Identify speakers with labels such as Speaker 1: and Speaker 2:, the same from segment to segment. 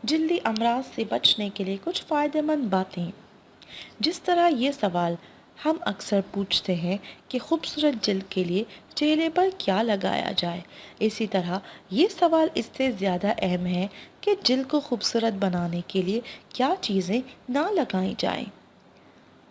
Speaker 1: जल्दी अमराज से बचने के लिए कुछ फ़ायदेमंद बातें। जिस तरह ये सवाल हम अक्सर पूछते हैं कि खूबसूरत जल्द के लिए चेहरे पर क्या लगाया जाए, इसी तरह ये सवाल इससे ज़्यादा अहम है कि जल्द को खूबसूरत बनाने के लिए क्या चीज़ें ना लगाई जाएं।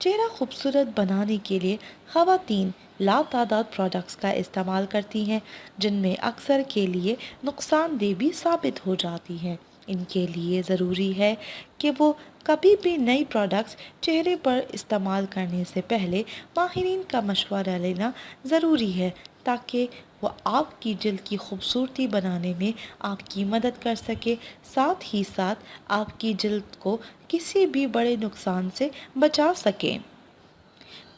Speaker 1: चेहरा खूबसूरत बनाने के लिए ख़वातीन लातादाद प्रोडक्ट्स का इस्तेमाल करती हैं, जिनमें अक्सर के लिए नुकसानदेह भी साबित हो जाती हैं। इनके लिए ज़रूरी है कि वो कभी भी नई प्रोडक्ट्स चेहरे पर इस्तेमाल करने से पहले माहिरीन का मशवरा लेना ज़रूरी है, ताकि वो आपकी जल्द की खूबसूरती बनाने में आपकी मदद कर सके, साथ ही साथ आपकी जल्द को किसी भी बड़े नुकसान से बचा सकें।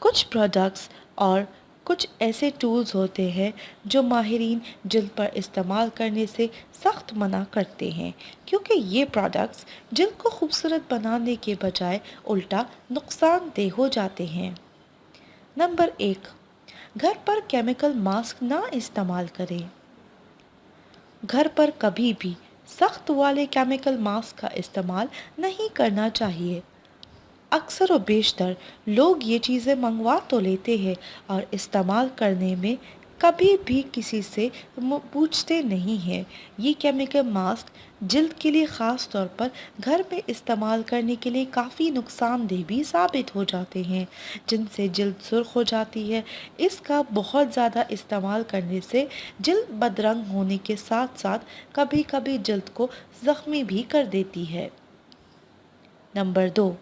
Speaker 1: कुछ प्रोडक्ट्स और कुछ ऐसे टूल्स होते हैं जो माहिरीन जल्द पर इस्तेमाल करने से सख्त मना करते हैं, क्योंकि ये प्रोडक्ट्स जल्द को खूबसूरत बनाने के बजाय उल्टा नुकसानदेह हो जाते हैं। नंबर 1, घर पर केमिकल मास्क ना इस्तेमाल करें। घर पर कभी भी सख्त वाले केमिकल मास्क का इस्तेमाल नहीं करना चाहिए। अक्सर व बेशतर लोग ये चीज़ें मंगवा तो लेते हैं और इस्तेमाल करने में कभी भी किसी से पूछते नहीं हैं। ये केमिकल मास्क जल्द के लिए ख़ास तौर पर घर में इस्तेमाल करने के लिए काफ़ी नुकसानदेह भी साबित हो जाते हैं, जिनसे जल्द सुर्ख हो जाती है। इसका बहुत ज़्यादा इस्तेमाल करने से जल्द बदरंग होने के साथ साथ कभी कभी जल्द को ज़ख्मी भी कर देती है। नंबर 2,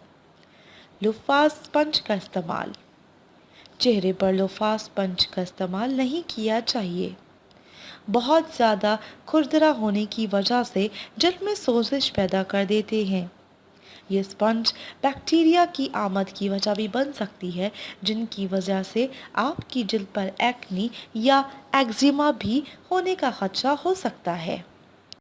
Speaker 1: लुफास स्पंज का इस्तेमाल। चेहरे पर लुफास स्पंज का इस्तेमाल नहीं किया चाहिए। बहुत ज़्यादा खुरदरा होने की वजह से जल्द में सोजिश पैदा कर देते हैं। ये स्पंज बैक्टीरिया की आमद की वजह भी बन सकती है, जिनकी वजह से आपकी जल्द पर एक्नी या एक्जिमा भी होने का खदशा हो सकता है।